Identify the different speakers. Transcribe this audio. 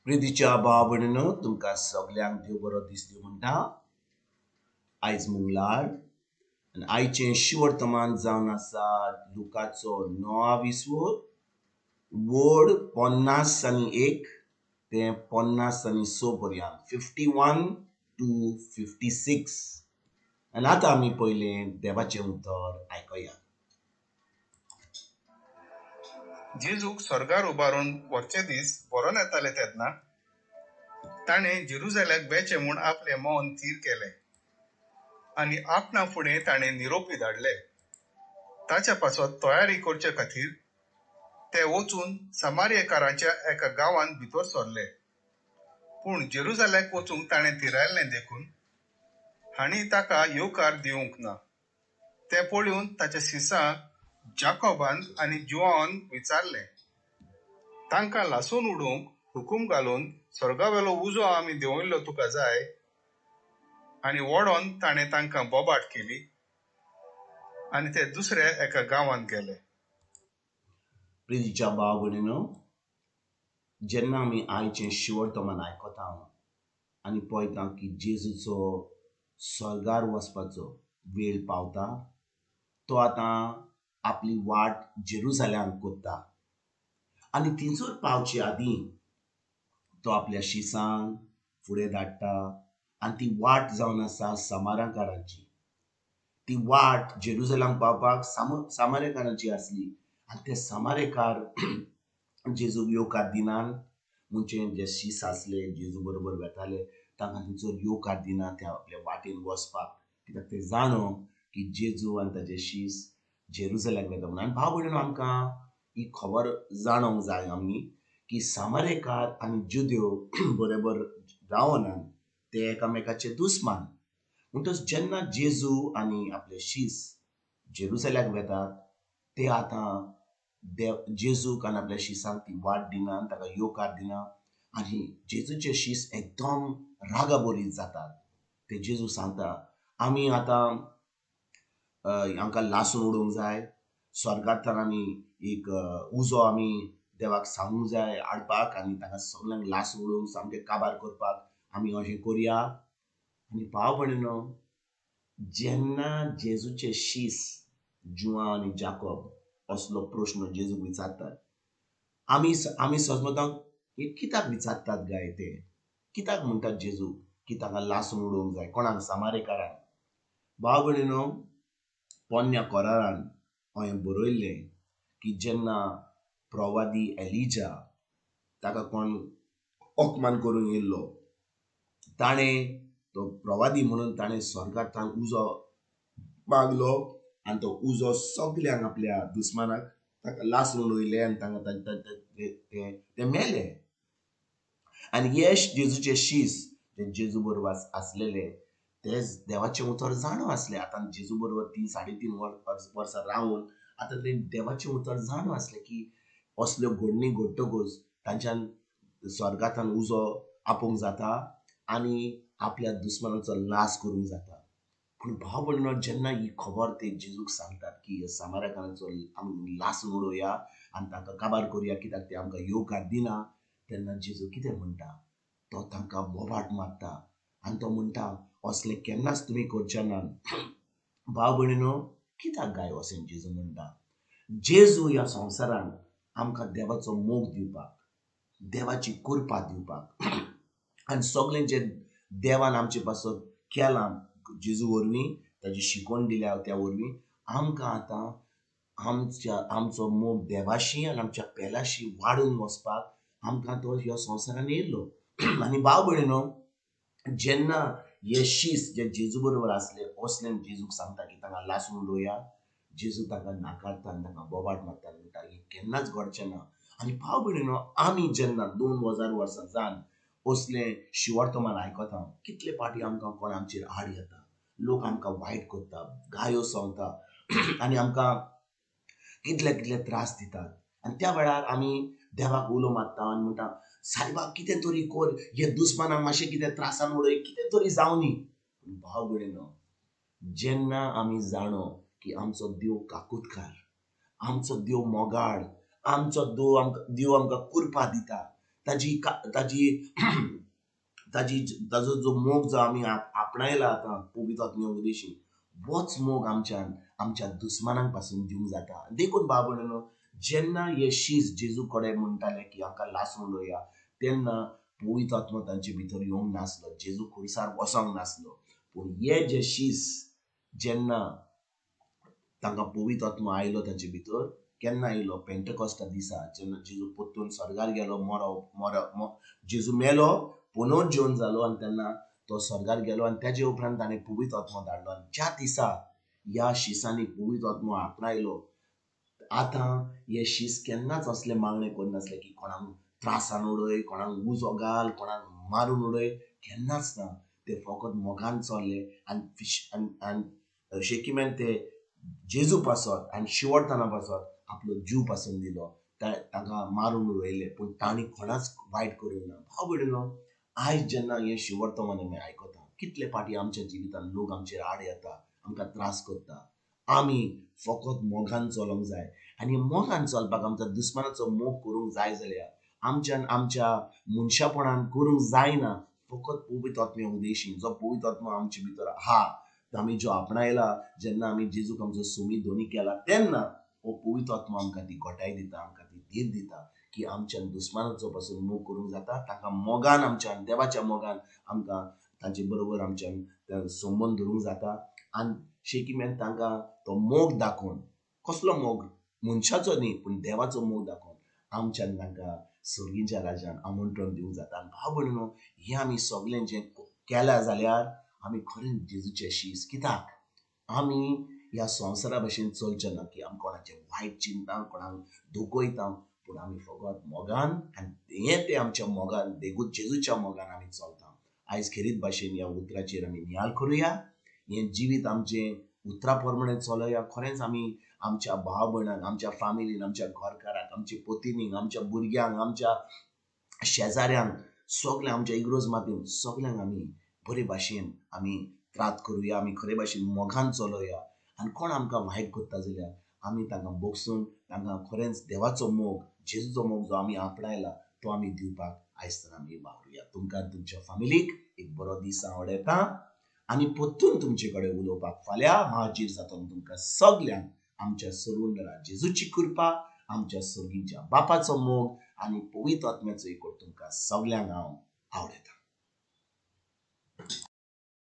Speaker 1: प्रितीच्या भाव भयणीनो तुमकां सगल्यांक देव बरो दीस दिवं म्हणटा. आयज मंगळार आनी आयचें शिवर्तमान जावन आसा लुकाचो 9 वड 50 ते 56 पर्यंत 51 to 56. आनी आतां आमी पयलें देवाचें उतर आयकया.
Speaker 2: जेजूक स्वर्गार उबारून वरचे दीस बरोन येताले तेन्ना ताणें जेरुसलेमाक बेचे म्हूण आपले मौन थीर केले आनी आपणा फुडें ताणें निरोपी धाडले. ताच्या पासत तयारी करचे खातीर ते वचून समारियेकारांच्या एका गांवांत भितर सरले. पूण जेरुसलेमाक वचूंक ताणें थिरायल्लें देखून हांणी ताका येवकार दिवंक ना. ते पळोवन ताच्या शिसां जाकोबान आनी जुआन विचारलें. तांकां लासून उडोवंक हुकूम घालून स्वर्गावेलो उजो आमी देंवयल्लो तुका जाय? आनी वडोन ताणें तांकां बोबाट केली आनी ते दुसऱ्या एका गांवांत गेले.
Speaker 1: प्रितीच्या भाव भयणीनो, जेन्ना आमी आयचें शिवर्तमान आयकता आनी पळयता की जेजूचो स्वर्गार वचपाचो वेळ पावता, तो आतां आपली वाट जेरुसलेमाक कोत्ता आनी थिंयसर पावचे आदीं तो आपल्या शिसांक फुडें धाडटा आनी ती वाट जावन आसा समाराकारांची. ती वाट जेरुसलेमाक पावपाक समारेकारांची आसली आनी ते समारेकार जेजूक येवकार दिनान. म्हणजे जे शीस आसले जेजू बरोबर वेताले तांकां थंयसर येवकार दिना ते आपल्या वाटेन वचपाक, कित्याक ते जाणो की जेजू आनी ताचे शीस जेरुसलेमाक वेता म्हणून. आनी भाव भयणीनो, आमकां ही खबर जाणोवंक जाय आमी की समारेकार आनी जुद्यो बरोबर रावनात, ते एकामेकाचे दुस्मान. म्हणटच जेन्ना जेजू आनी आपले शीस जेरुसलेमाक वेतात, ते आतां जेजूक आनी आपल्या शिसांक ती वाट दिना, ताका येवकार दिना आनी जेजूचे शीस एकदम रागाबोरीत जातात. ते जेजू सांगता, आमी आतां हांकां लासून उडोवंक जाय, स्वर्गांतल्यान आमी एक उजो आमी देवाक सांगूंक जाय हाडपाक आनी तांकां सगल्यांक लासून उडोवंक सामकें काबार करपाक आमी अशें करया. आनी भाव भयणीनो, जेन्ना जेजूचे शीस जुआं आनी जाकोब असलो प्रश्न जेजूक विचारतात, आमी समजतात हे कित्याक विचारतात गाय, ते कित्याक म्हणटात जेजू की तांकां लासून उडोवंक जाय, कोणाक? समारेकारांक. भाव भयणीनो, पोन्न्या कोरारान हांवें बरयल्लें की जेन्ना प्रवादी एलिजा ताका कोण अपमान करूंक येयल्लो, ताणें तो प्रवादी म्हणून ताणें स्वर्गांतल्यान उजो मागलो आनी तो उजो सगल्यांक आपल्या दुस्मानाक ताका लासून उडयले आनी तांकां ते मेले. आनी हे जेजूचे शीस जे जेजू बरोबर आसलेले ते देवाचें उतर जाणो आसले. आतां जेजू बरोबर 3-3.5 वर्सां रावन आतां ते देवाचें उतर जाणो आसले की असल्यो घडणी घडटकूच तांच्यान स्वर्गांतल्यान उजो आपोवंक जाता आनी आपल्या दुस्मानाचो नाश करूंक जाता. पूण भाव भयणीनो, जेन्ना ही खबर ते जेजूक सांगतात की समारेकारांचो आमी लासून उडोवया आनी तांकां काबार करुया कित्याक ते आमकां येवकार दिना, तेन्ना जेजू कितें म्हणटा? तो तांकां बोबाट मारता आनी तो म्हणटा, असलें केन्नाच तुमी करचे ना. भाव भयणीनो, कित्याक गाय अशें जेजू म्हणटा? जेजू ह्या संवसारान आमकां देवाचो मोग दिवपाक, देवाची कृपा दिवपाक आनी सगळें जे देवान आमचे पासत केलां जेजू वरवीं, ताची शिकवण दिल्या त्या वरवीं आमकां आतां आमचो मोग देवाशी आनी आमच्या पेलाशी वाडून वचपाक आमकां तो ह्या संवसारान येयल्लो. आनी भाव भयणीनो, जेन्ना हे शीस जे जेजू बरोबर आसले असले जेजूक सांगता की तांकां लासून उडोवया, जेजू तांकां नाकारता आनी तांकां बोबाट मारता, म्हणटा हें केन्नाच घडचें ना. आनी भाव भयणीनो, आमी जेन्ना 2000 वर्सां जावन असलें शिवर्तमान आयकता, कितले फावटी आमकां कोण आमचेर आड येता, लोक आमकां वायट करता, गायो सांगता आनी आमकां कितले कितले त्रास दितात. आनी त्या वेळार आमी देवाक उलो मारता आनी म्हणटा, सायबा कितें तरी कर, हे दुस्मानाक मातशें कितें त्रासान उडय, कितें तरी जावनी. भाव भयणीनो, जेन्ना आमी जाणो की आमचो देव काकुतकार, आमचो देव मोगाळ, आमचो देव आमकां कृपा दिता, ताजी ताजो जो मोग जो आमी आपणायला आतां पवित्र आत्म्या उदेशी, होच मोग आमच्या दुस्मानांक पासून दिवंक जाता. देखून भाव भयणीनो, जेन्ना हे शीस जेजू कडेन म्हणटाले की आमकां लासून उडोवया, तेन्ना पवित्र आत्मो तांचे भितर येवंक नासलो, जेजू खंयसार वसोंक नासलो. पूण हे जे शीस जेन्ना तांकां पवित्र आत्मो आयलो तांचे भितर, केन्ना आयलो? पेंटकॉस्टा दिसा, जेन्ना जेजू परतून स्वर्गार गेलो, जेजू मेलो, पुनरुज्जीवन जालो आनी तेन्ना तो स्वर्गार गेलो आनी तेजे उपरांत ताणें पवित्र आत्मो धाडलो. आनी ज्या दिसा ह्या शिसांनी पवित्र आत्मो आपणायलो, आतां हे शीस केन्नाच असले मागणे करनासले की कोणाक त्रासान उडय, कोणाक उजो घाल, कोणाक मारून उडय, केन्नाच ना. ते फकत मोगान चल्ले आनी शेकिम्यान ते जेजू पासत आनी शिवोरतना पासत आपलो जीव पासून दिलो. तांकां मारून उडयले, पूण तांणी कोणाच वायट करूंक ना. भाव भयणीनो, आयज जेन्ना हे शिवोरतमान आमी आयकता, कितले फाटी आमच्या जिवितान लोक आमचेर आड येता, आमकां त्रास करता. आमी फकत मोगान चलोंक जाय. आनी मोगान चलपाक आमच्या दुस्मानाचो मोग करूंक जाय जाल्यार आमच्यान आमच्या मनशापणान करूंक जायना. फकत पवित्र आत्म्या उदेशी, जो पवित्र आत्मा आमचे भितर आहा, आमी जो आपणायला, जेन्ना आमी जेजूक आमचो सोमी धोनी केला, तेन्ना हो पवित्र आत्मा आमकां ती घोटाय दिता, आमकां ती धीर दिता की आमच्यान दुस्मानाचो पासून मोग करूंक जाता. तांकां मोगान, आमच्यान देवाच्या मोगान आमकां तांचे बरोबर आमच्यान संबंद धरूंक जाता. आनी शेकिम्यान तांकां तो मोग दाखोवन, कसलो मोग? मनशाचो न्ही, पूण देवाचो मोग दाखोवन आमच्यान तांकां सर्गीच्या राज्यान आमंत्रण दिवंक जाता. आनी भाव भयणीनो, हें आमी सगळें जें केलां जाल्यार आमी खरेंच जेजूचे शीस. कित्याक आमी ह्या संवसारा भशेन चलचे ना की आमी कोणाचें वायट चिंता, कोणाक दुखयता, पूण आमी फकत मोगान, आनी हें ते आमच्या मोगान, देखून जेजूच्या मोगान आमी चलता. आयज खेरीत भाशेन ह्या उतराचेर आमी नियाळ करुया. हें जिवीत आमचें उतरा प्रमाणे चलया. खरेंच आमी आमच्या भाव भयणांक, आमच्या फामिलीन, आमच्या घरकाराक, आमच्या पत्नीक, आमच्या भुरग्यांक, आमच्या शेजाऱ्यांक, सगळ्या आमच्या इग्रोज मातीन सगळ्यांक आमी बरे भाशेन आमी त्रात करुया. आमी खरे भाशेन मोगान चलोया. आनी कोण आमकां वायट करता जाल्यार आमी तांकां बोगसून तांकां खरेंच देवाचो मोग, जेजूचो मोग जो आमी आपणायला, तो आमी दिवपाक आयज आमी वावरुया. तुमकां तुमच्या फामिलीक एक बरो दीस आवडेता आनी परतून तुमचे कडेन उलोवपाक फाल्यां हाजीर जातलो. तुमकां सगळ्यांक आमच्या सर्वंडरा जेजूची कृपा, आमच्या सर्गीच्या बापाचो मोग आनी पवित्र आत्म्याचो एकट तुमकां सगळ्यांक हांव आवडयता.